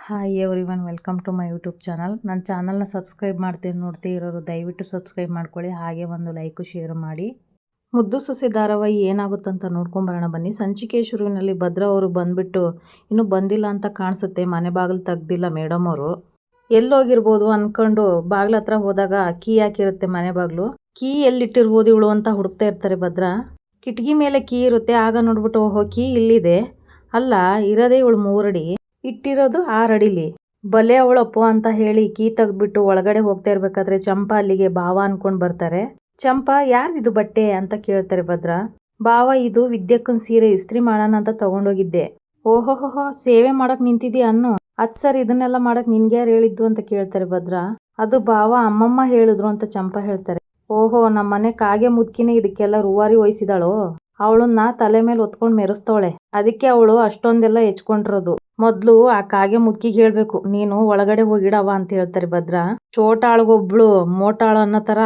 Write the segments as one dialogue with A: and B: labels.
A: Hi everyone, welcome to my YouTube channel. ನನ್ನ ಚಾನಲ್ನ subscribe ಮಾಡ್ತೀನಿ ನೋಡ್ತಾ ಇರೋರು ದಯವಿಟ್ಟು ಸಬ್ಸ್ಕ್ರೈಬ್ ಮಾಡ್ಕೊಳ್ಳಿ, ಹಾಗೆ ಒಂದು ಲೈಕು ಶೇರ್ ಮಾಡಿ. ಮುದ್ದು ಸೊಸೆ ಧಾರಾವಾಹಿ ಏನಾಗುತ್ತಂತ ನೋಡ್ಕೊಂಬರೋಣ ಬನ್ನಿ. ಸಂಚಿಕೆ ಶುರುವಿನಲ್ಲಿ ಭದ್ರಾ ಅವರು ಬಂದುಬಿಟ್ಟು ಇನ್ನೂ ಬಂದಿಲ್ಲ ಅಂತ ಕಾಣಿಸುತ್ತೆ. ಮನೆ ಬಾಗಿಲು ತೆಗ್ದಿಲ್ಲ ಮೇಡಮ್ ಅವರು. ಎಲ್ಲೋಗಿರ್ಬೋದು ಅಂದ್ಕೊಂಡು ಬಾಗಿಲ ಹತ್ರ ಹೋದಾಗ ಕೀ ಹಾಕಿರುತ್ತೆ ಮನೆ ಬಾಗಿಲು. ಕೀ ಎಲ್ಲಿಟ್ಟಿರ್ಬೋದು ಇವಳು ಅಂತ ಹುಡುಕ್ತಾ ಇರ್ತಾರೆ ಭದ್ರಾ. ಕಿಟಕಿ ಮೇಲೆ ಕೀ ಇರುತ್ತೆ. ಆಗ ನೋಡ್ಬಿಟ್ಟು ಓಹೋ ಕೀ ಇಲ್ಲಿದೆ, ಅಲ್ಲ ಇರೋದೇ ಇವಳು 3 ಅಡಿ, ಇಟ್ಟಿರೋದು 6 ಅಡಿಲಿ. ಬಲೆ ಅವಳಪ್ಪು ಅಂತ ಹೇಳಿ ಕೀ ತೆಗ್ದ್ಬಿಟ್ಟು ಒಳಗಡೆ ಹೋಗ್ತಾ ಇರ್ಬೇಕಾದ್ರೆ ಚಂಪಾ ಅಲ್ಲಿಗೆ ಭಾವ ಅನ್ಕೊಂಡು ಬರ್ತಾರೆ. ಚಂಪಾ ಯಾರ್ದಿದು ಬಟ್ಟೆ ಅಂತ ಕೇಳ್ತಾರೆ ಭದ್ರಾ. ಭಾವ ಇದು ವಿದ್ಯಕ್ಕನ್ ಸೀರೆ ಇಸ್ತ್ರಿ ಮಾಡೋಣ ಅಂತ ತಗೊಂಡೋಗಿದ್ದೆ. ಓಹೋಹೋಹೋ ಸೇವೆ ಮಾಡಕ್ ನಿಂತಿದ್ಯಾ ಅನ್ನು. ಅದ್ ಸರ್ ಇದನ್ನೆಲ್ಲ ಮಾಡಕ್ ನಿನ್ಗೆ ಯಾರು ಹೇಳಿದ್ದು ಅಂತ ಕೇಳ್ತಾರೆ ಭದ್ರಾ. ಅದು ಭಾವ ಅಮ್ಮಮ್ಮ ಹೇಳಿದ್ರು ಅಂತ ಚಂಪಾ ಹೇಳ್ತಾರೆ. ಓಹೋ ನಮ್ಮನೆ ಕಾಗೆ ಮುದ್ಕಿನೇ ಇದಕ್ಕೆಲ್ಲ ರೂವಾರಿ ವಹಿಸಿದಾಳು, ಅವಳನ್ನ ತಲೆ ಮೇಲೆ ಹೊತ್ಕೊಂಡು ಮೆರೆಸ್ತವಳೆ, ಅದಕ್ಕೆ ಅವಳು ಅಷ್ಟೊಂದೆಲ್ಲ ಹೆಚ್ಕೊಂಡಿರೋದು. ಮೊದ್ಲು ಆ ಕಾಗೆ ಮುದ್ಕಿಗೆ ಹೇಳ್ಬೇಕು, ನೀನು ಒಳಗಡೆ ಹೋಗಿಡವ ಅಂತ ಹೇಳ್ತಾರೆ ಭದ್ರಾ. ಚೋಟಾಳ್ಗೊಬ್ಳು ಮೋಟಾಳು ಅನ್ನೋ ತರ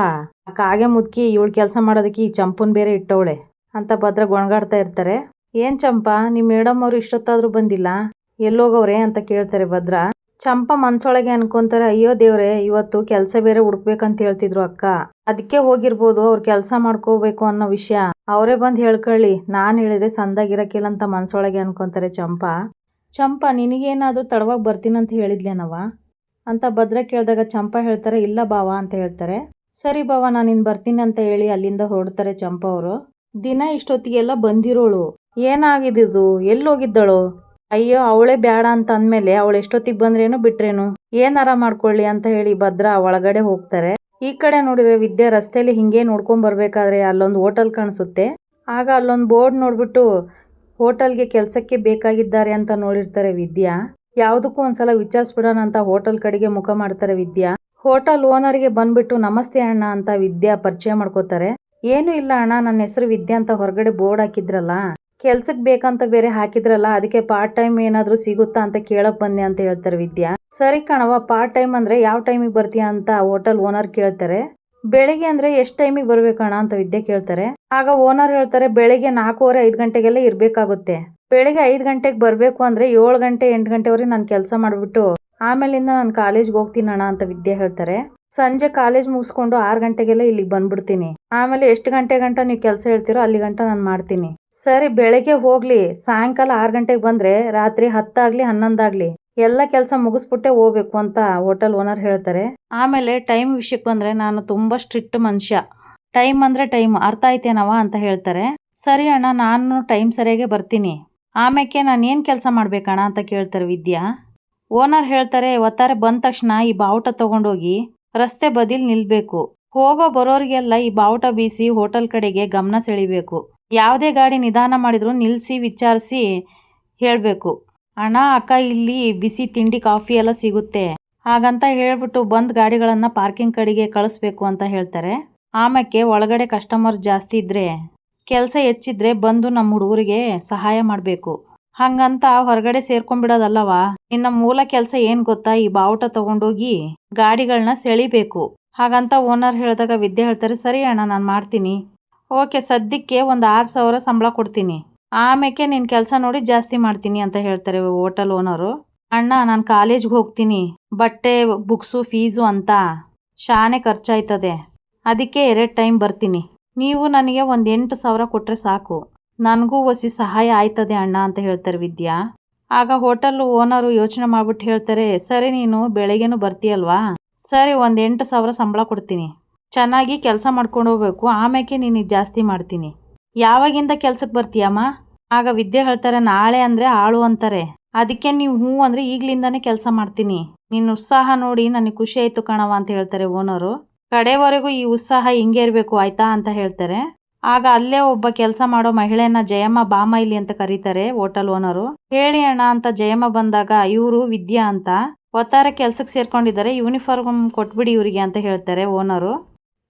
A: ಆ ಕಾಗೆ ಮುದ್ಕಿ ಇವಳು ಕೆಲಸ ಮಾಡೋದಕ್ಕೆ ಈ ಚಂಪನ್ ಬೇರೆ ಇಟ್ಟವಳೆ ಅಂತ ಭದ್ರಾ ಗೊಣಗಾಡ್ತಾ ಇರ್ತಾರೆ. ಏನ್ ಚಂಪಾ ನಿಮ್ ಮೇಡಮ್ ಅವ್ರು ಇಷ್ಟೊತ್ತಾದ್ರೂ ಬಂದಿಲ್ಲ, ಎಲ್ಲೋಗವ್ರೆ ಅಂತ ಕೇಳ್ತಾರೆ ಭದ್ರಾ. ಚಂಪಾ ಮನ್ಸೊಳಗೆ ಅನ್ಕೊಂತಾರೆ, ಅಯ್ಯೋ ದೇವ್ರೆ ಇವತ್ತು ಕೆಲಸ ಬೇರೆ ಹುಡುಕ್ಬೇಕಂತ ಹೇಳ್ತಿದ್ರು ಅಕ್ಕ, ಅದಕ್ಕೆ ಹೋಗಿರ್ಬೋದು, ಅವ್ರು ಕೆಲಸ ಮಾಡ್ಕೋಬೇಕು ಅನ್ನೋ ವಿಷಯ ಅವರೇ ಬಂದು ಹೇಳ್ಕೊಳ್ಳಿ, ನಾನು ಹೇಳಿದ್ರೆ ಸಂದಾಗಿರಕ್ಕಿಲ್ಲ ಅಂತ ಮನ್ಸೊಳಗೆ ಅನ್ಕೊಂತಾರೆ ಚಂಪಾ. ಚಂಪಾ ನಿನಗೇನಾದ್ರೂ ತಡವಾಗಿ ಬರ್ತೀನಂತ ಹೇಳಿದ್ಲೇನವ ಅಂತ ಭದ್ರಾ ಕೇಳಿದಾಗ ಚಂಪಾ ಹೇಳ್ತಾರೆ, ಇಲ್ಲ ಬಾವ ಅಂತ ಹೇಳ್ತಾರೆ. ಸರಿ ಬಾವ ನಾನು ಇನ್ನು ಬರ್ತೀನಿ ಅಂತ ಹೇಳಿ ಅಲ್ಲಿಂದ ಹೊರಡ್ತಾರೆ ಚಂಪಾ ಅವರು. ದಿನ ಇಷ್ಟೊತ್ತಿಗೆಲ್ಲ ಬಂದಿರೋಳು, ಏನಾಗಿದ್ದು, ಎಲ್ಲೋಗಿದ್ದಳು, ಅಯ್ಯೋ ಅವಳೇ ಬೇಡ ಅಂತ ಅಂದಮೇಲೆ ಅವಳು ಎಷ್ಟೊತ್ತಿಗೆ ಬಂದ್ರೇನು ಬಿಟ್ರೇನು, ಏನಾರ ಮಾಡ್ಕೊಳ್ಳಿ ಅಂತ ಹೇಳಿ ಭದ್ರಾ ಒಳಗಡೆ ಹೋಗ್ತಾರೆ. ಈ ಕಡೆ ನೋಡಿದ್ರೆ ವಿದ್ಯಾ ರಸ್ತೆಯಲ್ಲಿ ಹಿಂಗೆ ನೋಡ್ಕೊಂಡ್ ಬರ್ಬೇಕಾದ್ರೆ ಅಲ್ಲೊಂದು ಹೋಟೆಲ್ ಕಾಣಿಸುತ್ತೆ. ಆಗ ಅಲ್ಲೊಂದು ಬೋರ್ಡ್ ನೋಡ್ಬಿಟ್ಟು ಹೋಟೆಲ್ಗೆ ಕೆಲಸಕ್ಕೆ ಬೇಕಾಗಿದ್ದಾರೆ ಅಂತ ನೋಡಿರ್ತಾರೆ ವಿದ್ಯಾ. ಯಾವುದಕ್ಕೂ ಒಂದ್ಸಲ ವಿಚಾರಿಸ್ಬಿಡೋಣ ಅಂತ ಹೋಟೆಲ್ ಕಡೆಗೆ ಮುಖ ಮಾಡ್ತಾರೆ ವಿದ್ಯಾ. ಹೋಟೆಲ್ ಓನರ್ಗೆ ಬಂದ್ಬಿಟ್ಟು ನಮಸ್ತೆ ಅಣ್ಣ ಅಂತ ವಿದ್ಯಾ ಪರಿಚಯ ಮಾಡ್ಕೋತಾರೆ. ಏನು ಇಲ್ಲ ಅಣ್ಣ, ನನ್ನ ಹೆಸರು ವಿದ್ಯಾ ಅಂತ ಹೊರಗಡೆ ಬೋರ್ಡ್ ಹಾಕಿದ್ರಲ್ಲ, ಕೆಲ್ಸಕ್ಕೆ ಬೇಕಂತ ಬೇರೆ ಹಾಕಿದ್ರಲ್ಲ, ಅದಕ್ಕೆ ಪಾರ್ಟ್ ಟೈಮ್ ಏನಾದರೂ ಸಿಗುತ್ತಾ ಅಂತ ಕೇಳಕ್ ಬಂದೆ ಅಂತ ಹೇಳ್ತಾರೆ ವಿದ್ಯಾ. ಸರಿ ಕಣವ, ಪಾರ್ಟ್ ಟೈಮ್ ಅಂದ್ರೆ ಯಾವ ಟೈಮಿಗೆ ಬರ್ತೀಯಾ ಅಂತ ಹೋಟೆಲ್ ಓನರ್ ಕೇಳ್ತಾರೆ. ಬೆಳಿಗ್ಗೆ ಅಂದ್ರೆ ಎಷ್ಟು ಟೈಮಿಗೆ ಬರ್ಬೇಕಣ್ಣ ಅಂತ ವಿದ್ಯೆ ಕೇಳ್ತಾರೆ. ಆಗ ಓನರ್ ಹೇಳ್ತಾರೆ, ಬೆಳಿಗ್ಗೆ 4:30 5 ಗಂಟೆಗೆಲ್ಲ ಇರ್ಬೇಕಾಗುತ್ತೆ. ಬೆಳಿಗ್ಗೆ 5 ಗಂಟೆಗೆ ಬರ್ಬೇಕು ಅಂದ್ರೆ 7 ಗಂಟೆ 8 ಗಂಟೆವರೆಗೆ ನಾನು ಕೆಲಸ ಮಾಡ್ಬಿಟ್ಟು ಆಮೇಲಿಂದ ನಾನು ಕಾಲೇಜ್ಗೆ ಹೋಗ್ತೀನಣ್ಣ ಅಂತ ವಿದ್ಯೆ ಹೇಳ್ತಾರೆ. ಸಂಜೆ ಕಾಲೇಜ್ ಮುಗಿಸ್ಕೊಂಡು 6 ಗಂಟೆಗೆಲ್ಲ ಇಲ್ಲಿಗೆ ಬಂದ್ಬಿಡ್ತೀನಿ. ಆಮೇಲೆ ಎಷ್ಟು ಗಂಟೆ ಗಂಟ ನೀವು ಕೆಲಸ ಹೇಳ್ತೀರೋ ಅಲ್ಲಿ ಗಂಟ ನಾನು ಮಾಡ್ತೀನಿ. ಸರಿ ಬೆಳಗ್ಗೆ ಹೋಗ್ಲಿ, ಸಾಯಂಕಾಲ 6 ಗಂಟೆಗೆ ಬಂದ್ರೆ ರಾತ್ರಿ 10 ಆಗ್ಲಿ 11 ಆಗ್ಲಿ ಎಲ್ಲ ಕೆಲಸ ಮುಗಿಸ್ಬಿಟ್ಟೆ ಹೋಗ್ಬೇಕು ಅಂತ ಹೋಟೆಲ್ ಓನರ್ ಹೇಳ್ತಾರೆ. ಆಮೇಲೆ ಟೈಮ್ ವಿಷಯಕ್ಕೆ ಬಂದ್ರೆ ನಾನು ತುಂಬಾ ಸ್ಟ್ರಿಕ್ಟ್ ಮನುಷ್ಯ, ಟೈಮ್ ಅಂದ್ರೆ ಟೈಮ್, ಅರ್ಥ ಆಯ್ತೇನವ ಅಂತ ಹೇಳ್ತಾರೆ. ಸರಿ ಅಣ್ಣ ನಾನು ಟೈಮ್ ಸರಿಯಾಗೆ ಬರ್ತೀನಿ. ಆಮೇಲೆ ನಾನು ಏನು ಕೆಲಸ ಮಾಡ್ಬೇಕಣ್ಣ ಅಂತ ಕೇಳ್ತಾರೆ ವಿದ್ಯಾ. ಓನರ್ ಹೇಳ್ತಾರೆ, ಒತ್ತಾರೆ ಬಂದ ತಕ್ಷಣ ಈ ಬಾವುಟ ತಗೊಂಡೋಗಿ ರಸ್ತೆ ಬದಿಲ್ ನಿಲ್ಬೇಕು. ಹೋಗೋ ಬರೋರಿಗೆಲ್ಲ ಈ ಬಾವುಟ ಬೀಸಿ ಹೋಟೆಲ್ ಕಡೆಗೆ ಗಮನ ಸೆಳಿಬೇಕು. ಯಾವುದೇ ಗಾಡಿ ನಿಧಾನ ಮಾಡಿದ್ರು ನಿಲ್ಲಿಸಿ ವಿಚಾರಿಸಿ ಹೇಳಬೇಕು, ಅಣ್ಣ ಅಕ್ಕ ಇಲ್ಲಿ ಬಿಸಿ ತಿಂಡಿ ಕಾಫಿ ಎಲ್ಲ ಸಿಗುತ್ತೆ ಹಾಗಂತ ಹೇಳ್ಬಿಟ್ಟು ಬಂದ್ ಗಾಡಿಗಳನ್ನ ಪಾರ್ಕಿಂಗ್ ಕಡೆಗೆ ಕಳಿಸ್ಬೇಕು ಅಂತ ಹೇಳ್ತಾರೆ. ಆಮೇಲೆ ಒಳಗಡೆ ಕಸ್ಟಮರ್ ಜಾಸ್ತಿ ಇದ್ರೆ, ಕೆಲಸ ಹೆಚ್ಚಿದ್ರೆ ಬಂದು ನಮ್ಮ ಹುಡುಗರಿಗೆ ಸಹಾಯ ಮಾಡಬೇಕು, ಹಂಗಂತ ಹೊರಗಡೆ ಸೇರ್ಕೊಂಡ್ಬಿಡೋದಲ್ಲವಾ. ಇನ್ನ ಮೂಲ ಕೆಲಸ ಏನ್ ಗೊತ್ತಾ, ಈ ಬಾವುಟ ತಗೊಂಡೋಗಿ ಗಾಡಿಗಳನ್ನ ಸೆಳಿಬೇಕು ಹಾಗಂತ ಓನರ್ ಹೇಳಿದಾಗ ವಿದ್ಯೆ ಹೇಳ್ತಾರೆ, ಸರಿ ಅಣ್ಣ ನಾನು ಮಾಡ್ತೀನಿ. ಓಕೆ ಸದ್ಯಕ್ಕೆ ಒಂದು 6,000 ಸಂಬಳ ಕೊಡ್ತೀನಿ, ಆಮೇಲೆ ನಿನ್ನ ಕೆಲಸ ನೋಡಿ ಜಾಸ್ತಿ ಮಾಡ್ತೀನಿ ಅಂತ ಹೇಳ್ತಾರೆ ಹೋಟೆಲ್ ಓನರು. ಅಣ್ಣ ನಾನು ಕಾಲೇಜ್ಗೆ ಹೋಗ್ತೀನಿ, ಬಟ್ಟೆ ಬುಕ್ಸು ಫೀಸು ಅಂತ ಶಾನೆ ಖರ್ಚಾಯ್ತದೆ, ಅದಕ್ಕೆ 2 ಟೈಮ್ ಬರ್ತೀನಿ. ನೀವು ನನಗೆ ಒಂದು 8,000 ಕೊಟ್ಟರೆ ಸಾಕು, ನನಗೂ ಒಸಿ ಸಹಾಯ ಆಯ್ತದೆ ಅಣ್ಣ ಅಂತ ಹೇಳ್ತಾರೆ ವಿದ್ಯಾ. ಆಗ ಹೋಟೆಲ್ ಓನರು ಯೋಚನೆ ಮಾಡ್ಬಿಟ್ಟು ಹೇಳ್ತಾರೆ, ಸರಿ ನೀನು ಬೆಳಗ್ಗೆನೂ ಬರ್ತೀಯಲ್ವಾ, ಸರಿ ಒಂದು 8,000 ಸಂಬಳ ಕೊಡ್ತೀನಿ, ಚೆನ್ನಾಗಿ ಕೆಲಸ ಮಾಡ್ಕೊಂಡು ಹೋಗ್ಬೇಕು, ಆಮೇಲೆ ನಿನಗೆ ಜಾಸ್ತಿ ಮಾಡ್ತೀನಿ. ಯಾವಾಗಿಂದ ಕೆಲ್ಸಕ್ಕೆ ಬರ್ತೀಯಮ್ಮ? ಆಗ ವಿದ್ಯೆ ಹೇಳ್ತಾರೆ, ನಾಳೆ ಅಂದರೆ ಆಳು ಅಂತಾರೆ, ಅದಕ್ಕೆ ನೀವು ಹ್ಞೂ ಅಂದರೆ ಈಗಲಿಂದಾನೇ ಕೆಲಸ ಮಾಡ್ತೀನಿ. ನಿನ್ನ ಉತ್ಸಾಹ ನೋಡಿ ನನಗೆ ಖುಷಿ ಆಯಿತು ಕಣವ ಅಂತ ಹೇಳ್ತಾರೆ ಓನರು. ಕಡೆವರೆಗೂ ಈ ಉತ್ಸಾಹ ಹಿಂಗೆ ಇರಬೇಕು ಆಯ್ತಾ ಅಂತ ಹೇಳ್ತಾರೆ. ಆಗ ಅಲ್ಲೇ ಒಬ್ಬ ಕೆಲಸ ಮಾಡೋ ಮಹಿಳೆಯನ್ನ ಜಯಮ್ಮ ಬಾಮ ಇಲ್ಲಿ ಅಂತ ಕರೀತಾರೆ ಹೋಟೆಲ್ ಓನರು. ಹೇಳಿ ಅಣ್ಣ ಅಂತ ಜಯಮ್ಮ ಬಂದಾಗ, ಇವರು ವಿದ್ಯಾ ಅಂತ ಒತ್ತಾರೆ ಕೆಲ್ಸಕ್ಕೆ ಸೇರ್ಕೊಂಡಿದ್ದಾರೆ, ಯೂನಿಫಾರ್ಮ್ ಕೊಟ್ಬಿಡಿ ಇವರಿಗೆ ಅಂತ ಹೇಳ್ತಾರೆ ಓನರು.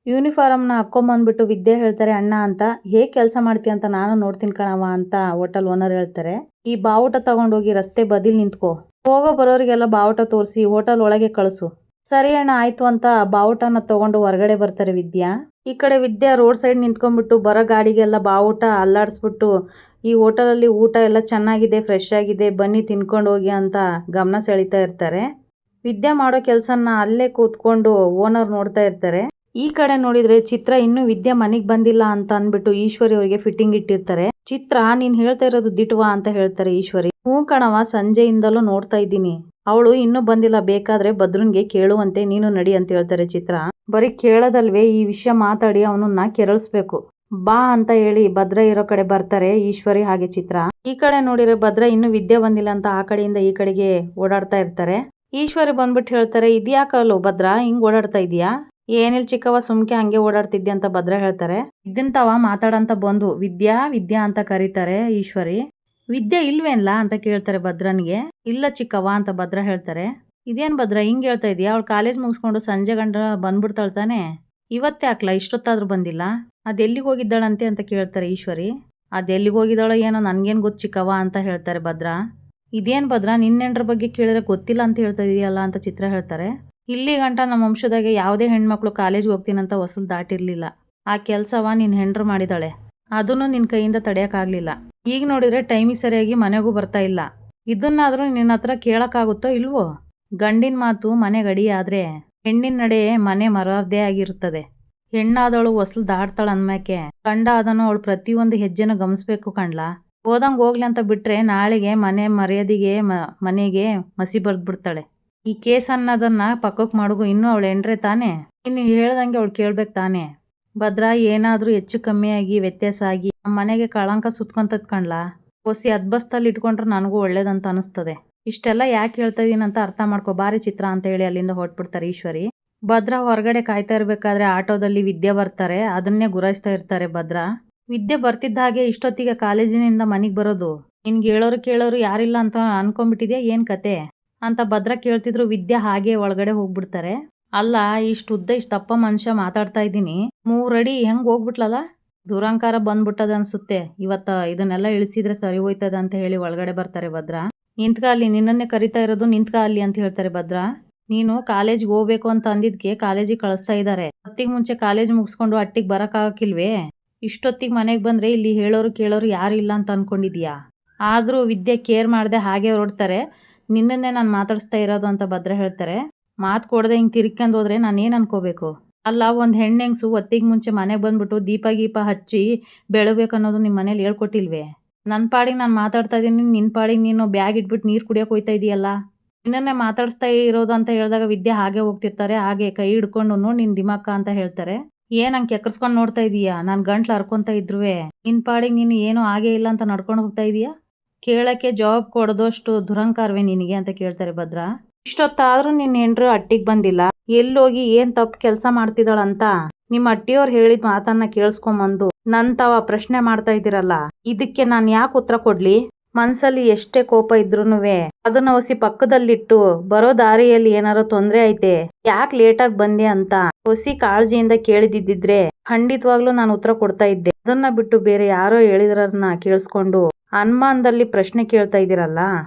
A: ಯೂನಿಫಾರ್ಮ್ನ ಹಾಕ್ಕೊಂಬಂದ್ಬಿಟ್ಟು ವಿದ್ಯೆ ಹೇಳ್ತಾರೆ, ಅಣ್ಣ ಅಂತ ಹೇಗೆ ಕೆಲಸ ಮಾಡ್ತೀಯ ಅಂತ ನಾನು ನೋಡ್ತೀನಿ ಕಣವ ಅಂತ ಹೋಟೆಲ್ ಓನರ್ ಹೇಳ್ತಾರೆ. ಈ ಬಾವುಟ ತಗೊಂಡೋಗಿ ರಸ್ತೆ ಬದಿಲ್ ನಿಂತ್ಕೋ, ಹೋಗೋ ಬರೋರಿಗೆಲ್ಲ ಬಾವುಟ ತೋರಿಸಿ ಹೋಟೆಲ್ ಒಳಗೆ ಕಳಿಸು. ಸರಿ ಅಣ್ಣ ಆಯ್ತು ಅಂತ ಬಾವುಟನ ತಗೊಂಡು ಹೊರಗಡೆ ಬರ್ತಾರೆ ವಿದ್ಯಾ. ಈ ಕಡೆ ವಿದ್ಯಾ ರೋಡ್ ಸೈಡ್ ನಿಂತ್ಕೊಂಡ್ಬಿಟ್ಟು ಬರೋ ಗಾಡಿಗೆಲ್ಲ ಬಾವುಟ ಅಲ್ಲಾಡಿಸ್ಬಿಟ್ಟು ಈ ಹೋಟೆಲಲ್ಲಿ ಊಟ ಎಲ್ಲ ಚೆನ್ನಾಗಿದೆ, ಫ್ರೆಶ್ ಆಗಿದೆ, ಬನ್ನಿ ತಿನ್ಕೊಂಡು ಹೋಗಿ ಅಂತ ಗಮನ ಸೆಳೀತಾ ಇರ್ತಾರೆ. ವಿದ್ಯಾ ಮಾಡೋ ಕೆಲಸನ ಅಲ್ಲೇ ಕೂತ್ಕೊಂಡು ಓನರ್ ನೋಡ್ತಾ ಇರ್ತಾರೆ. ಈ ಕಡೆ ನೋಡಿದ್ರೆ ಚಿತ್ರ ಇನ್ನೂ ವಿದ್ಯಾ ಮನೆಗೆ ಬಂದಿಲ್ಲ ಅಂತ ಅಂದ್ಬಿಟ್ಟು ಈಶ್ವರಿ ಅವರಿಗೆ ಫಿಟ್ಟಿಂಗ್ ಇಟ್ಟಿರ್ತಾರೆ. ಚಿತ್ರ, ನೀನ್ ಹೇಳ್ತಾ ಇರೋದು ದಿಟ್ವಾ ಅಂತ ಹೇಳ್ತಾರೆ ಈಶ್ವರಿ. ಹ್ಞೂ ಕಣವ, ಸಂಜೆಯಿಂದಲೂ ನೋಡ್ತಾ ಇದ್ದೀನಿ, ಅವಳು ಇನ್ನೂ ಬಂದಿಲ್ಲ, ಬೇಕಾದ್ರೆ ಭದ್ರನ್ಗೆ ಕೇಳುವಂತೆ ನೀನು ನಡಿ ಅಂತ ಹೇಳ್ತಾರೆ ಚಿತ್ರ. ಬರೀ ಕೇಳೋದಲ್ವೇ, ಈ ವಿಷಯ ಮಾತಾಡಿ ಅವನನ್ನ ಕೆರಳಿಸ್ಬೇಕು, ಬಾ ಅಂತ ಹೇಳಿ ಭದ್ರ ಇರೋ ಕಡೆ ಬರ್ತಾರೆ ಈಶ್ವರಿ ಹಾಗೆ ಚಿತ್ರ. ಈ ಕಡೆ ನೋಡಿದ್ರೆ ಭದ್ರ ಇನ್ನೂ ವಿದ್ಯೆ ಬಂದಿಲ್ಲ ಅಂತ ಆ ಕಡೆಯಿಂದ ಈ ಕಡೆಗೆ ಓಡಾಡ್ತಾ ಇರ್ತಾರೆ. ಈಶ್ವರಿ ಬಂದ್ಬಿಟ್ಟು ಹೇಳ್ತಾರೆ, ಇದ್ಯಾಕಲ್ಲೋ ಭದ್ರ ಹಿಂಗ್ ಓಡಾಡ್ತಾ ಇದೀಯಾ? ಏನಿಲ್ ಚಿಕ್ಕವ, ಸುಮ್ಕೆ ಹಂಗೆ ಓಡಾಡ್ತಿದ್ದೆ ಅಂತ ಭದ್ರ ಹೇಳ್ತಾರೆ. ಇದ್ದಂತವ ಮಾತಾಡಂತ ಬಂದು ವಿದ್ಯಾ ವಿದ್ಯಾ ಅಂತ ಕರೀತಾರೆ ಈಶ್ವರಿ. ವಿದ್ಯೆ ಇಲ್ವೇನ್ಲ ಅಂತ ಕೇಳ್ತಾರೆ ಭದ್ರನ್ಗೆ. ಇಲ್ಲ ಚಿಕ್ಕವ ಅಂತ ಭದ್ರ ಹೇಳ್ತಾರೆ. ಇದೇನ್ ಭದ್ರ ಹಿಂಗ್ ಹೇಳ್ತಾ ಇದೀಯಾ? ಅವಳು ಕಾಲೇಜ್ ಮುಗಿಸ್ಕೊಂಡು ಸಂಜೆ ಗಂಡ ಬಂದ್ಬಿಡ್ತಾಳೆ ತಾನೆ, ಇವತ್ತೇ ಹಾಕ್ಲಾ ಇಷ್ಟೊತ್ತಾದ್ರೂ ಬಂದಿಲ್ಲ? ಅದೆಲ್ಲಿಗೆ ಹೋಗಿದ್ದಾಳಂತೆ ಅಂತ ಕೇಳ್ತಾರೆ ಈಶ್ವರಿ. ಅದೆಲ್ಲಿಗೆ ಹೋಗಿದ್ದಾಳೋ ಏನೋ ನನ್ಗೇನ್ ಗೊತ್ತು ಚಿಕ್ಕವ ಅಂತ ಹೇಳ್ತಾರೆ ಭದ್ರ. ಇದೇನ್ ಭದ್ರ, ನಿನ್ನೆಂಡ್ರ ಬಗ್ಗೆ ಕೇಳಿದ್ರೆ ಗೊತ್ತಿಲ್ಲ ಅಂತ ಹೇಳ್ತಾ ಇದೀಯಲ್ಲ ಅಂತ ಚಿತ್ರ ಹೇಳ್ತಾರೆ. ಇಲ್ಲಿ ಗಂಟ ನಮ್ಮ ವಂಶದಾಗೆ ಯಾವುದೇ ಹೆಣ್ಮಕ್ಳು ಕಾಲೇಜ್ ಹೋಗ್ತೀನಂತ ಹೊಸಲು ದಾಟಿರ್ಲಿಲ್ಲ. ಆ ಕೆಲ್ಸವ ನಿನ್ ಹೆಂಡ್ರು ಮಾಡಿದಾಳೆ, ಅದನ್ನು ನಿನ್ ಕೈಯಿಂದ ತಡೆಯಕ್ಕಾಗ್ಲಿಲ್ಲ. ಈಗ ನೋಡಿದ್ರೆ ಟೈಮಿಗೆ ಸರಿಯಾಗಿ ಮನೆಗೂ ಬರ್ತಾ ಇಲ್ಲ. ಇದನ್ನಾದ್ರೂ ನಿನ್ನ ಹತ್ರ ಕೇಳಕ್ಕಾಗುತ್ತೋ ಇಲ್ವೋ? ಗಂಡಿನ ಮಾತು ಮನೆ ಗಡಿ ಆದ್ರೆ ಹೆಣ್ಣಿನ ನಡೆ ಮನೆ ಮರದೇ ಆಗಿರುತ್ತದೆ. ಹೆಣ್ಣಾದವಳು ಹೊಸಲು ದಾಟ್ತಾಳ ಅಂದ್ಮ್ಯಾಕೆ ಗಂಡ ಆದನು ಅವಳು ಪ್ರತಿಯೊಂದು ಹೆಜ್ಜೆನೂ ಗಮನಿಸ್ಬೇಕು ಕಣ್ಲಾ. ಹೋದಂಗೆ ಹೋಗ್ಲಿ ಅಂತ ಬಿಟ್ರೆ ನಾಳೆಗೆ ಮನೆ ಮರ್ಯಾದೆಗೆ ಮನೆಗೆ ಮಸಿ ಬರ್ದ್ಬಿಡ್ತಾಳೆ. ಈ ಕೇಸ್ ಅನ್ನೋದನ್ನ ಪಕ್ಕಕ್ಕೆ ಮಾಡುಗು, ಇನ್ನೂ ಅವಳು ಎಂಡ್ರೆ ತಾನೆ, ಇನ್ನು ಹೇಳ್ದಂಗೆ ಅವಳು ಕೇಳ್ಬೇಕು ತಾನೆ. ಭದ್ರ ಏನಾದ್ರೂ ಹೆಚ್ಚು ಕಮ್ಮಿಯಾಗಿ ವ್ಯತ್ಯಾಸ ಆಗಿ ನಮ್ಮ ಮನೆಗೆ ಕಳಂಕ ಸುತ್ಕೊಂತದ್ ಕಣ್ಲಾ. ಹೊಸಿ ಅದ್ಬಸ್ತಲ್ಲಿ ಇಟ್ಕೊಂಡ್ರೆ ನನಗೂ ಒಳ್ಳೇದಂತ ಅನಿಸ್ತದೆ. ಇಷ್ಟೆಲ್ಲ ಯಾಕೆ ಹೇಳ್ತಾ ಇದೀನಿ ಅಂತ ಅರ್ಥ ಮಾಡ್ಕೊ ಬಾರಿ ಚಿತ್ರ ಅಂತ ಹೇಳಿ ಅಲ್ಲಿಂದ ಹೊರಟ್ಬಿಡ್ತಾರೆ ಈಶ್ವರಿ. ಭದ್ರ ಹೊರಗಡೆ ಕಾಯ್ತಾ ಇರ್ಬೇಕಾದ್ರೆ ಆಟೋದಲ್ಲಿ ವಿದ್ಯೆ ಬರ್ತಾರೆ. ಅದನ್ನೇ ಗುರಾಯಿಸ್ತಾ ಇರ್ತಾರೆ ಭದ್ರ. ವಿದ್ಯೆ ಬರ್ತಿದ್ದ ಹಾಗೆ ಇಷ್ಟೊತ್ತಿಗೆ ಕಾಲೇಜಿನಿಂದ ಮನೆಗೆ ಬರೋದು, ನಿನ್ಗೆ ಹೇಳೋರು ಕೇಳೋರು ಯಾರಿಲ್ಲ ಅಂತ ಅನ್ಕೊಂಡ್ಬಿಟ್ಟಿದ್ಯಾ ಏನ್ ಕತೆ ಅಂತ ಭದ್ರ ಕೇಳ್ತಿದ್ರು. ವಿದ್ಯೆ ಹಾಗೆ ಒಳಗಡೆ ಹೋಗ್ಬಿಡ್ತಾರೆ. ಅಲ್ಲ, ಇಷ್ಟು ಉದ್ದ ಇಷ್ಟು ದಪ್ಪ ಮನುಷ್ಯ ಮಾತಾಡ್ತಾ ಇದ್ದೀನಿ, 3 ಅಡಿ ಹೆಂಗ್ ಹೋಗ್ಬಿಟ್ಲಲ್ಲ, ದುರಂಕಾರ ಬಂದ್ಬಿಟ್ಟದ ಅನ್ಸುತ್ತೆ, ಇವತ್ತ ಇದನ್ನೆಲ್ಲ ಇಳಿಸಿದ್ರೆ ಸರಿ ಹೋಯ್ತದ ಅಂತ ಹೇಳಿ ಒಳಗಡೆ ಬರ್ತಾರೆ ಭದ್ರ. ನಿಂತ್ಕ ಅಲ್ಲಿ, ನಿನ್ನನ್ನೇ ಕರಿತಾ ಇರೋದು, ನಿಂತ್ಕ ಅಲ್ಲಿ ಅಂತ ಹೇಳ್ತಾರೆ ಭದ್ರ. ನೀನು ಕಾಲೇಜ್ಗೆ ಹೋಗ್ಬೇಕು ಅಂತ ಅಂದಿದ್ಕೆ ಕಾಲೇಜಿಗೆ ಕಳಿಸ್ತಾ ಇದ್ದಾರೆ. ಹೊತ್ತಿಗೆ ಮುಂಚೆ ಕಾಲೇಜ್ ಮುಗಿಸ್ಕೊಂಡು ಅಟ್ಟಿಗೆ ಬರೋಕ್ಕಾಗಕ್ಕಿಲ್ವೇ? ಇಷ್ಟೊತ್ತಿಗೆ ಮನೆಗೆ ಬಂದ್ರೆ ಇಲ್ಲಿ ಹೇಳೋರು ಕೇಳೋರು ಯಾರು ಇಲ್ಲ ಅಂತ ಅನ್ಕೊಂಡಿದ್ಯಾ? ಆದರೂ ವಿದ್ಯೆ ಕೇರ್ ಮಾಡದೆ ಹಾಗೆ ಹೊರಡ್ತಾರೆ. ನಿನ್ನನ್ನೇ ನಾನು ಮಾತಾಡಿಸ್ತಾ ಇರೋದು ಅಂತ ಭದ್ರ ಹೇಳ್ತಾರೆ. ಮಾತು ಕೊಡದೆ ಹಿಂಗೆ ತಿರ್ಕೊಂಡು ಹೋದ್ರೆ ನಾನೇನು ಅನ್ಕೋಬೇಕು? ಅಲ್ಲ, ಒಂದು ಹೆಣ್ಣೆಂಗ್ಸು ಹೊತ್ತಿಗೆ ಮುಂಚೆ ಮನೆಗೆ ಬಂದ್ಬಿಟ್ಟು ದೀಪ ಗೀಪ ಹಚ್ಚಿ ಬೆಳಬೇಕು ಅನ್ನೋದು ನಿಮ್ಮ ಮನೇಲಿ ಹೇಳ್ಕೊಟ್ಟಿಲ್ವೇ? ನನ್ನ ಪಾಡಿಗೆ ನಾನು ಮಾತಾಡ್ತಾ ಇದ್ದೀನಿ, ನಿನ್ನ ಪಾಡಿಗೆ ನೀನು ಬ್ಯಾಗ್ ಇಟ್ಬಿಟ್ಟು ನೀರು ಕುಡಿಯೋಕೆ ಹೋಯ್ತಾ ಇದೆಯಲ್ಲ. ನಿನ್ನನ್ನೇ ಮಾತಾಡಿಸ್ತಾ ಇರೋದು ಅಂತ ಹೇಳಿದಾಗ ವಿದ್ಯೆ ಹಾಗೆ ಹೋಗ್ತಿರ್ತಾರೆ. ಹಾಗೆ ಕೈ ಹಿಡ್ಕೊಂಡು ನೋಡಿ ನಿನ್ನ ದಿಮಾಕ ಅಂತ ಹೇಳ್ತಾರೆ. ಏನ್ ಹಂಗೆ ಕೆಕ್ಕರ್ಸ್ಕೊಂಡು ನೋಡ್ತಾ ಇದೀಯಾ? ನಾನು ಗಂಟ್ಲು ಹರ್ಕೊಂತ ಇದ್ರುವೆ ನಿನ್ನ ಪಾಡಿಗೆ ನೀನು ಏನೂ ಆಗೇ ಇಲ್ಲ ಅಂತ ನಡ್ಕೊಂಡು ಹೋಗ್ತಾ ಇದೀಯಾ? ಕೇಳಕ್ಕೆ ಜವಾಬ್ ಕೊಡೋದಷ್ಟು ದುರಂಕಾರವೇ ನಿನಗೆ ಅಂತ ಕೇಳ್ತಾರೆ ಭದ್ರ. ಇಷ್ಟೊತ್ತಾದ್ರೂ ನಿನ್ನ ಹೆಂಡ್ರು ಅಟ್ಟಿಗೆ ಬಂದಿಲ್ಲ, ಎಲ್ಲೋಗಿ ಏನ್ ತಪ್ಪು ಕೆಲಸ ಮಾಡ್ತಿದ್ದಾಳಂತ ನಿಮ್ಮ ಅಟ್ಟಿಯವ್ರು ಹೇಳಿದ ಮಾತನ್ನ ಕೇಳಿಸ್ಕೊಂಬಂದು ನನ್ ತಾವ ಪ್ರಶ್ನೆ ಮಾಡ್ತಾ ಇದ್ದೀರಲ್ಲ, ಇದಕ್ಕೆ ನಾನು ಯಾಕೆ ಉತ್ತರ ಕೊಡ್ಲಿ? ಮನ್ಸಲ್ಲಿ ಎಷ್ಟೇ ಕೋಪ ಇದ್ರೂನುವೆ ಅದನ್ನ ಹೊಸಿ ಪಕ್ಕದಲ್ಲಿಟ್ಟು ಬರೋ ದಾರಿಯಲ್ಲಿ ಏನಾರು ತೊಂದ್ರೆ ಐತೆ, ಯಾಕೆ ಲೇಟಾಗಿ ಬಂದೆ ಅಂತ ಹೊಸಿ ಕಾಳಜಿಯಿಂದ ಕೇಳಿದಿದ್ರೆ ಖಂಡಿತವಾಗ್ಲೂ ನಾನು ಉತ್ತರ ಕೊಡ್ತಾ ಇದ್ದೆ. ಅದನ್ನ ಬಿಟ್ಟು ಬೇರೆ ಯಾರೋ ಹೇಳಿದ್ರನ್ನ ಕೇಳಿಸ್ಕೊಂಡು ಅನುಮಾನದಲ್ಲಿ ಪ್ರಶ್ನೆ ಕೇಳ್ತಾ ಇದ್ದೀರಲ್ಲ,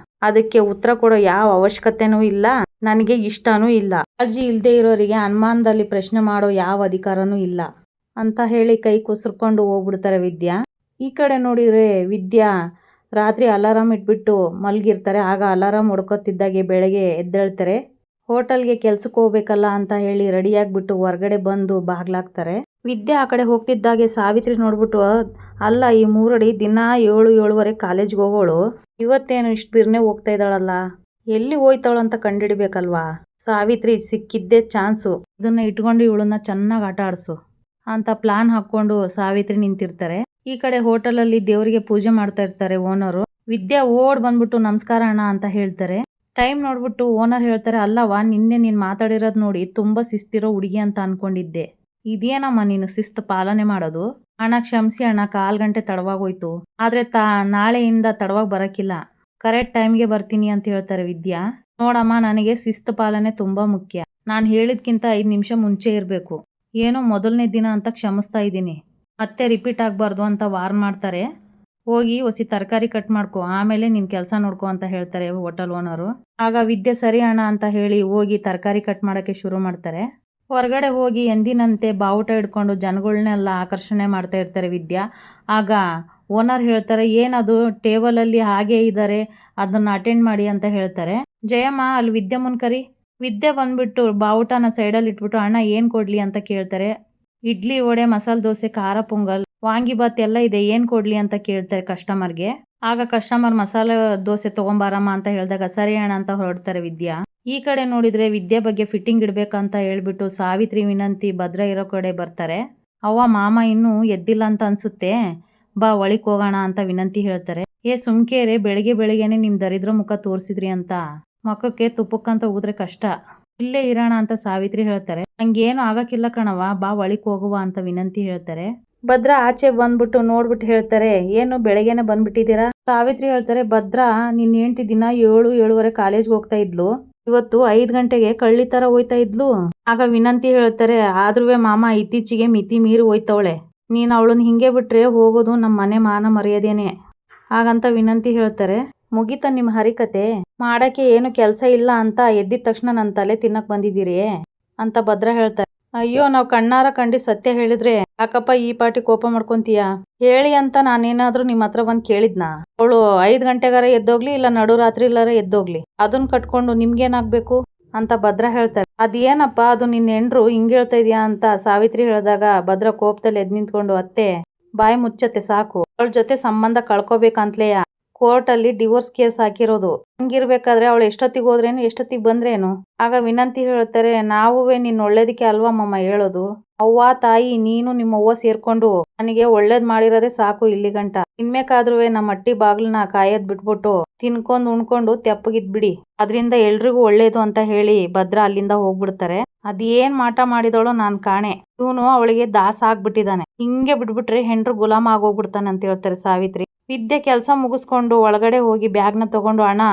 A: ಅದಕ್ಕೆ ಉತ್ತರ ಕೊಡೋ ಯಾವ ಅವಶ್ಯಕತೆನೂ ಇಲ್ಲ, ನನಗೆ ಇಷ್ಟನೂ ಇಲ್ಲ. ಕಾಳಜಿ ಇಲ್ಲದೆ ಇರೋರಿಗೆ ಅನುಮಾನದಲ್ಲಿ ಪ್ರಶ್ನೆ ಮಾಡೋ ಯಾವ ಅಧಿಕಾರನೂ ಇಲ್ಲ ಅಂತ ಹೇಳಿ ಕೈ ಕುಸ್ರ್ಕೊಂಡು ಹೋಗ್ಬಿಡ್ತಾರೆ ವಿದ್ಯಾ. ಈ ಕಡೆ ನೋಡಿದ್ರೆ ವಿದ್ಯಾ ರಾತ್ರಿ ಅಲಾರಾಮ್ ಇಟ್ಬಿಟ್ಟು ಮಲಗಿರ್ತಾರೆ. ಆಗ ಅಲಾರಾಮ್ ಹೊಡ್ಕೊತಿದ್ದಾಗೆ ಬೆಳಗ್ಗೆ ಎದ್ದೇಳ್ತಾರೆ. ಹೋಟೆಲ್ಗೆ ಕೆಲ್ಸಕ್ಕೆ ಹೋಗ್ಬೇಕಲ್ಲ ಅಂತ ಹೇಳಿ ರೆಡಿಯಾಗ್ಬಿಟ್ಟು ಹೊರಗಡೆ ಬಂದು ಬಾಗ್ಲಾಕ್ತಾರೆ. ವಿದ್ಯಾ ಆ ಕಡೆ ಹೋಗ್ತಿದ್ದಾಗೆ ಸಾವಿತ್ರಿ ನೋಡ್ಬಿಟ್ಟು, ಅಲ್ಲ ಈ 3 ಅಡಿ ದಿನ 7-7:30 ಕಾಲೇಜ್ಗೆ ಹೋಗೋಳು ಇವತ್ತೇನು ಇಷ್ಟು ಬಿರ್ನೆ ಹೋಗ್ತಾ ಇದ್ದಾಳಲ್ಲ, ಎಲ್ಲಿ ಹೋಯ್ತಾಳು ಅಂತ ಕಂಡಿಡಿಬೇಕಲ್ವಾ? ಸಾವಿತ್ರಿ, ಸಿಕ್ಕಿದ್ದೇ ಚಾನ್ಸು, ಇದನ್ನ ಇಟ್ಕೊಂಡು ಇವಳನ್ನ ಚೆನ್ನಾಗಿ ಆಟ ಆಡಿಸು ಅಂತ ಪ್ಲಾನ್ ಹಾಕ್ಕೊಂಡು ಸಾವಿತ್ರಿ ನಿಂತಿರ್ತಾರೆ. ಈ ಕಡೆ ಹೋಟೆಲಲ್ಲಿ ದೇವರಿಗೆ ಪೂಜೆ ಮಾಡ್ತಾ ಇರ್ತಾರೆ ಓನರು. ವಿದ್ಯಾ ಓಡ್ ಬಂದ್ಬಿಟ್ಟು ನಮಸ್ಕಾರ ಅಣ್ಣ ಅಂತ ಹೇಳ್ತಾರೆ. ಟೈಮ್ ನೋಡ್ಬಿಟ್ಟು ಓನರ್ ಹೇಳ್ತಾರೆ, ಅಲ್ಲವಾ ನಿನ್ನೆ ನೀನು ಮಾತಾಡಿರೋದು ನೋಡಿ ತುಂಬ ಶಿಸ್ತಿರೋ ಹುಡುಗಿ ಅಂತ ಅನ್ಕೊಂಡಿದ್ದೆ, ಇದೇನಮ್ಮ ನೀನು ಶಿಸ್ತು ಪಾಲನೆ ಮಾಡೋದು? ಅಣ್ಣ ಕ್ಷಮಿಸಿ ಅಣ್ಣ, 1/4 ಗಂಟೆ ತಡವಾಗೋಯ್ತು, ಆದ್ರೆ ನಾಳೆಯಿಂದ ತಡವಾಗಿ ಬರೋಕ್ಕಿಲ್ಲ, ಕರೆಕ್ಟ್ ಟೈಮ್ಗೆ ಬರ್ತೀನಿ ಅಂತ ಹೇಳ್ತಾರೆ ವಿದ್ಯಾ. ನೋಡಮ್ಮ, ನನಗೆ ಶಿಸ್ತು ಪಾಲನೆ ತುಂಬ ಮುಖ್ಯ, ನಾನು ಹೇಳಿದ್ಕಿಂತ 5 ನಿಮಿಷ ಮುಂಚೆ ಇರಬೇಕು, ಏನೋ ಮೊದಲನೇ ದಿನ ಅಂತ ಕ್ಷಮಿಸ್ತಾ ಇದ್ದೀನಿ, ಮತ್ತೆ ರಿಪೀಟ್ ಆಗಬಾರ್ದು ಅಂತ ವಾರ್ನ್ ಮಾಡ್ತಾರೆ. ಹೋಗಿ ಹೊಸಿ ತರಕಾರಿ ಕಟ್ ಮಾಡ್ಕೊ, ಆಮೇಲೆ ನಿನ್ನ ಕೆಲಸ ನೋಡ್ಕೊ ಅಂತ ಹೇಳ್ತಾರೆ ಹೋಟೆಲ್ ಓನರು. ಆಗ ವಿದ್ಯೆ ಸರಿ ಅಣ್ಣ ಅಂತ ಹೇಳಿ ಹೋಗಿ ತರಕಾರಿ ಕಟ್ ಮಾಡೋಕ್ಕೆ ಶುರು ಮಾಡ್ತಾರೆ. ಹೊರಗಡೆ ಹೋಗಿ ಎಂದಿನಂತೆ ಬಾವುಟ ಹಿಡ್ಕೊಂಡು ಜನಗಳನ್ನೆಲ್ಲ ಆಕರ್ಷಣೆ ಮಾಡ್ತಾ ಇರ್ತಾರೆ ವಿದ್ಯಾ. ಆಗ ಓನರ್ ಹೇಳ್ತಾರೆ ಏನದು ಟೇಬಲಲ್ಲಿ ಹಾಗೆ ಇದ್ದಾರೆ ಅದನ್ನು ಅಟೆಂಡ್ ಮಾಡಿ ಅಂತ ಹೇಳ್ತಾರೆ. ಜಯಮ್ಮ ಅಲ್ಲಿ ವಿದ್ಯೆ ಮುನ್ಕರಿ. ವಿದ್ಯೆ ಬಂದ್ಬಿಟ್ಟು ಬಾವುಟನ ಸೈಡಲ್ಲಿ ಇಟ್ಬಿಟ್ಟು ಅಣ್ಣ ಏನು ಕೊಡಲಿ ಅಂತ ಕೇಳ್ತಾರೆ. ಇಡ್ಲಿ ವಡೆ ಮಸಾಲೆ ದೋಸೆ ಖಾರ ಪೊಂಗಲ್ ವಾಂಗಿಬಾತ್ ಎಲ್ಲ ಇದೆ ಏನು ಕೊಡಲಿ ಅಂತ ಕೇಳ್ತಾರೆ ಕಸ್ಟಮರ್ಗೆ. ಆಗ ಕಸ್ಟಮರ್ ಮಸಾಲೆ ದೋಸೆ ತೊಗೊಂಬಾರಮ್ಮ ಅಂತ ಹೇಳಿದಾಗ ಸರಿ ಅಣ್ಣ ಅಂತ ಹೊರಡ್ತಾರೆ ವಿದ್ಯಾ. ಈ ಕಡೆ ನೋಡಿದರೆ ವಿದ್ಯೆ ಬಗ್ಗೆ ಫಿಟ್ಟಿಂಗ್ ಇಡಬೇಕಂತ ಹೇಳ್ಬಿಟ್ಟು ಸಾವಿತ್ರಿ ವಿನಂತಿ ಭದ್ರ ಇರೋ ಕಡೆ ಬರ್ತಾರೆ. ಅವ್ವ ಮಾಮ ಇನ್ನೂ ಎದ್ದಿಲ್ಲ ಅಂತ ಅನ್ಸುತ್ತೆ, ಬಾ ಒಳಿಕ್ ಹೋಗೋಣ ಅಂತ ವಿನಂತಿ ಹೇಳ್ತಾರೆ. ಸುಮ್ಕೇರೆ ಬೆಳಿಗ್ಗೆ ಬೆಳಿಗ್ಗೆನೆ ನಿಮ್ಮ ದರಿದ್ರ ಮುಖ ತೋರಿಸಿದ್ರಿ ಅಂತ ಮುಖಕ್ಕೆ ತುಪ್ಪಕ್ಕಂತ ಉಗಿದ್ರೆ ಕಷ್ಟ, ಇಲ್ಲೇ ಇರೋಣ ಅಂತ ಸಾವಿತ್ರಿ ಹೇಳ್ತಾರೆ. ನಂಗೇನು ಆಗಕ್ಕಿಲ್ಲ ಕಣವ, ಬಾ ಒಳಿಕ್ ಹೋಗುವ ಅಂತ ವಿನಂತಿ ಹೇಳ್ತಾರೆ. ಭದ್ರ ಆಚೆ ಬಂದ್ಬಿಟ್ಟು ನೋಡ್ಬಿಟ್ಟು ಹೇಳ್ತಾರೆ ಏನು ಬೆಳಗ್ಗೆನೆ ಬಂದ್ಬಿಟ್ಟಿದ್ದೀರಾ. ಸಾವಿತ್ರಿ ಹೇಳ್ತಾರೆ ಭದ್ರ ನಿನ್ನ ಹೆಂಡ್ತಿ ದಿನ 7-7:30 ಕಾಲೇಜ್ಗೆ ಹೋಗ್ತಾ ಇದ್ಲು, ಇವತ್ತು 5 ಗಂಟೆಗೆ ಕಳ್ಳಿ ತರ ಹೋಯ್ತಾ ಇದ್ಲು. ಆಗ ವಿನಂತಿ ಹೇಳ್ತಾರೆ ಆದ್ರೂ ಮಾಮ ಇತ್ತೀಚೆಗೆ ಮಿತಿ ಮೀರಿ ಹೋಯ್ತವಳೆ, ನೀನು ಅವಳನ್ನ ಹಿಂಗೆ ಬಿಟ್ರೆ ಹೋಗೋದು ನಮ್ಮ ಮನೆ ಮಾನ ಮರ್ಯಾದೆನೆ. ಹಾಗಂತ ವಿನಂತಿ ಹೇಳ್ತಾರೆ. ಮುಗಿತ ನಿಮ್ಮ ಹರಿಕತೆ, ಮಾಡಕ್ಕೆ ಏನು ಕೆಲಸ ಇಲ್ಲ ಅಂತ ಎದ್ದಿದ ತಕ್ಷಣ ನನ್ನ ತಲೆ ತಿನ್ನಕ್ ಬಂದಿದ್ದೀರಿ ಅಂತ ಭದ್ರ ಹೇಳ್ತಾರೆ. ಅಯ್ಯೋ ನಾವು ಕಣ್ಣಾರ ಕಂಡು ಸತ್ಯ ಹೇಳಿದ್ರೆ ಯಾಕಪ್ಪ ಈ ಪಾಟಿ ಕೋಪ ಮಾಡ್ಕೊಂತೀಯ, ಹೇಳಿ ಅಂತ ನಾನೇನಾದ್ರೂ ನಿಮ್ಮ ಹತ್ರ ಬಂದು ಕೇಳಿದ್ನಾ. ಅವಳು 5 ಗಂಟೆಗಾರ ಎದ್ದೋಗ್ಲಿ ಇಲ್ಲ ನಡು ರಾತ್ರಿ ಇಲ್ಲಾರ ಎದ್ದೋಗ್ಲಿ ಅದನ್ನ ಕಟ್ಕೊಂಡು ನಿಮ್ಗೇನಾಗ್ಬೇಕು ಅಂತ ಭದ್ರ ಹೇಳ್ತಾರೆ. ಅದೇನಪ್ಪ ಅದು ನಿನ್ನ ಹೆಂಡ್ರು ಹಿಂಗೆ ಹೇಳ್ತಾ ಇದೆಯಾ ಅಂತ ಸಾವಿತ್ರಿ ಹೇಳಿದಾಗ ಭದ್ರ ಕೋಪದಲ್ಲಿ ಎದ್ದು ನಿಂತ್ಕೊಂಡು ಅತ್ತೆ ಬಾಯಿ ಮುಚ್ಚತ್ತೆ ಸಾಕು, ಅವಳ ಜೊತೆ ಸಂಬಂಧ ಕಳ್ಕೊಬೇಕಂತ್ಲೇಯ ಕೋರ್ಟಲ್ಲಿ ಡಿವೋರ್ಸ್ ಕೇಸ್ ಹಾಕಿರೋದು, ಹಂಗಿರ್ಬೇಕಾದ್ರೆ ಅವಳು ಎಷ್ಟೊತ್ತಿಗೆ ಹೋದ್ರೇನು ಎಷ್ಟೊತ್ತಿಗೆ ಬಂದ್ರೇನು. ಆಗ ವಿನಂತಿ ಹೇಳ್ತಾರೆ ನಾವುವೇ ನಿನ್ನ ಒಳ್ಳೇದಕ್ಕೆ ಅಲ್ವಾ ಮಮ್ಮ ಹೇಳೋದು, ಅವ್ವ ತಾಯಿ ನೀನು ನಿಮ್ಮ ಅವ್ವ ಸೇರ್ಕೊಂಡು ನನಗೆ ಒಳ್ಳೇದ್ ಮಾಡಿರೋದೇ ಸಾಕು ಇಲ್ಲಿ ಗಂಟ, ಇನ್ಮೇಕಾದ್ರೂ ನಮ್ಮ ಅಟ್ಟಿ ಬಾಗ್ಲನ್ನ ಕಾಯೋದ್ ಬಿಟ್ಬಿಟ್ಟು ತಿನ್ಕೊಂಡು ಉಣ್ಕೊಂಡು ತೆಪ್ಪಗಿದ್ಬಿಡಿ, ಅದರಿಂದ ಎಲ್ರಿಗೂ ಒಳ್ಳೇದು ಅಂತ ಹೇಳಿ ಭದ್ರ ಅಲ್ಲಿಂದ ಹೋಗ್ಬಿಡ್ತಾರೆ. ಅದೇನ್ ಮಾಟ ಮಾಡಿದವಳು ನಾನ್ ಕಾಣೆ, ಇವನು ಅವಳಿಗೆ ದಾಸ ಆಗ್ಬಿಟ್ಟಿದ್ದಾನೆ, ಹಿಂಗೆ ಬಿಟ್ಬಿಟ್ರೆ ಹೆಂಡ್ರು ಗುಲಾಮ ಆಗೋಗ್ಬಿಡ್ತಾನೆ ಅಂತ ಹೇಳ್ತಾರೆ ಸಾವಿತ್ರಿ. ವಿದ್ಯೆ ಕೆಲಸ ಮುಗಿಸ್ಕೊಂಡು ಒಳಗಡೆ ಹೋಗಿ ಬ್ಯಾಗ್ನ ತಗೊಂಡು ಅಣ್ಣ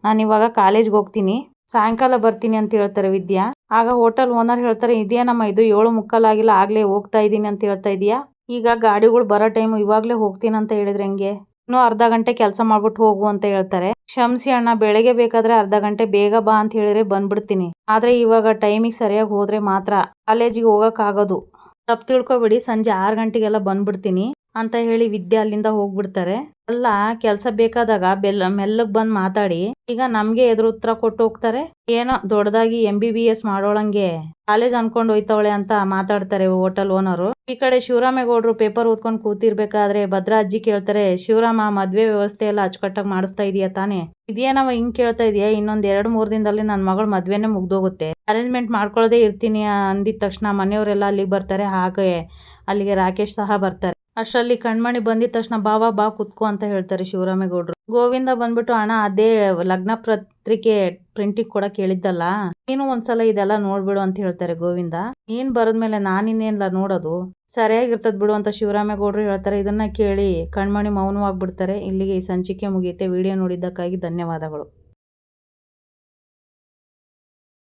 A: ನಾನು ಇವಾಗ ಕಾಲೇಜ್ಗೆ ಹೋಗ್ತೀನಿ ಸಾಯಂಕಾಲ ಬರ್ತೀನಿ ಅಂತ ಹೇಳ್ತಾರೆ ವಿದ್ಯಾ. ಆಗ ಹೋಟೆಲ್ ಓನರ್ ಹೇಳ್ತಾರೆ ಇದೇನಮ್ಮ ಇದು 7:45 ಆಗಿಲ್ಲ ಆಗ್ಲೇ ಹೋಗ್ತಾ ಇದ್ದೀನಿ ಅಂತ ಹೇಳ್ತಾ ಇದೀಯಾ, ಈಗ ಗಾಡಿಗಳು ಬರೋ ಟೈಮು ಇವಾಗ್ಲೇ ಹೋಗ್ತೀನಿ ಅಂತ ಹೇಳಿದ್ರೆ ಹೆಂಗೆ, ಇನ್ನೂ ಅರ್ಧ ಗಂಟೆ ಕೆಲಸ ಮಾಡ್ಬಿಟ್ಟು ಹೋಗು ಅಂತ ಹೇಳ್ತಾರೆ. ಕ್ಷಮಿಸಿ ಅಣ್ಣ ಬೆಳಗ್ಗೆ ಬೇಕಾದ್ರೆ ಅರ್ಧ ಗಂಟೆ ಬೇಗ ಬಾ ಅಂತ ಹೇಳಿದ್ರೆ ಬಂದ್ಬಿಡ್ತೀನಿ, ಆದ್ರೆ ಇವಾಗ ಟೈಮಿಗೆ ಸರಿಯಾಗಿ ಹೋದ್ರೆ ಮಾತ್ರ ಕಾಲೇಜಿಗೆ ಹೋಗಕ್ ಆಗೋದು, ತಪ್ಪು ತಿಳ್ಕೊಬೇಡಿ ಸಂಜೆ 6 ಗಂಟೆಗೆಲ್ಲ ಬಂದ್ಬಿಡ್ತೀನಿ ಅಂತ ಹೇಳಿ ವಿದ್ಯಾ ಅಲ್ಲಿಂದ ಹೋಗ್ಬಿಡ್ತಾರೆ. ಅಲ್ಲ ಕೆಲಸ ಬೇಕಾದಾಗ ಮೆಲ್ಲಗ್ ಬಂದ್ ಮಾತಾಡಿ, ಈಗ ನಮ್ಗೆ ಎದುರು ಉತ್ತರ ಕೊಟ್ಟು ಹೋಗ್ತಾರೆ. ಏನೋ ದೊಡ್ಡದಾಗಿ MBBS ಮಾಡೋಳಂಗೆ ಕಾಲೇಜ್ ಅನ್ಕೊಂಡು ಹೋಯ್ತವಳೆ ಅಂತ ಮಾತಾಡ್ತಾರೆ ಹೋಟೆಲ್ ಓನರು. ಈ ಕಡೆ ಶಿವರಾಮೇಗೌಡರು ಪೇಪರ್ ಓದ್ಕೊಂಡು ಕೂತಿರ್ಬೇಕಾದ್ರೆ ಭದ್ರ ಅಜ್ಜಿ ಕೇಳ್ತಾರೆ ಶಿವರಾಮ ಮದ್ವೆ ವ್ಯವಸ್ಥೆ ಎಲ್ಲ ಅಚ್ಚುಕಟ್ಟಾಗಿ ಮಾಡಿಸ್ತಾ ಇದೀಯಾ ತಾನೇ, ಇದೇನವ ಹಿಂಗ್ ಕೇಳ್ತಾ ಇದೀಯಾ, ಇನ್ನೊಂದ್ 2-3 ದಿನದಲ್ಲಿ ನನ್ನ ಮಗಳ ಮದ್ವೆನೇ ಮುಗ್ದೋಗುತ್ತೆ, ಅರೇಂಜ್ಮೆಂಟ್ ಮಾಡ್ಕೊಳ್ಳೋದೇ ಇರ್ತೀನಿ ಅಂದಿದ ತಕ್ಷಣ ಮನೆಯವರೆಲ್ಲ ಅಲ್ಲಿಗೆ ಬರ್ತಾರೆ. ಹಾಗೆ ಅಲ್ಲಿಗೆ ರಾಕೇಶ್ ಸಹ ಬರ್ತಾರೆ. ಅಷ್ಟರಲ್ಲಿ ಕಣ್ಮಣಿ ಬಂದಿದ ತಕ್ಷಣ ಬಾ ಕುತ್ಕೋ ಅಂತ ಹೇಳ್ತಾರೆ ಶಿವರಾಮೇಗೌಡರು. ಗೋವಿಂದ ಬಂದ್ಬಿಟ್ಟು ಅಣ್ಣ ಅದೇ ಲಗ್ನ ಪತ್ರಿಕೆ ಪ್ರಿಂಟಿಂಗ್ ಕೊಡಕ್ ಹೇಳಿದ್ದಲ್ಲ, ನೀನು ಒಂದ್ಸಲ ಇದೆಲ್ಲ ನೋಡ್ಬಿಡು ಅಂತ ಹೇಳ್ತಾರೆ ಗೋವಿಂದ. ನೀನ್ ಬರದ್ಮೇಲೆ ನಾನಿನ್ನೇನ್ಲ ನೋಡೋದು, ಸರಿಯಾಗಿರ್ತದ್ ಬಿಡು ಅಂತ ಶಿವರಾಮೇಗೌಡರು ಹೇಳ್ತಾರೆ. ಇದನ್ನ ಕೇಳಿ ಕಣ್ಮಣಿ ಮೌನವಾಗ್ಬಿಡ್ತಾರೆ. ಇಲ್ಲಿಗೆ ಈ ಸಂಚಿಕೆ ಮುಗಿಯುತ್ತೆ. ವಿಡಿಯೋ ನೋಡಿದ್ದಕ್ಕಾಗಿ ಧನ್ಯವಾದಗಳು.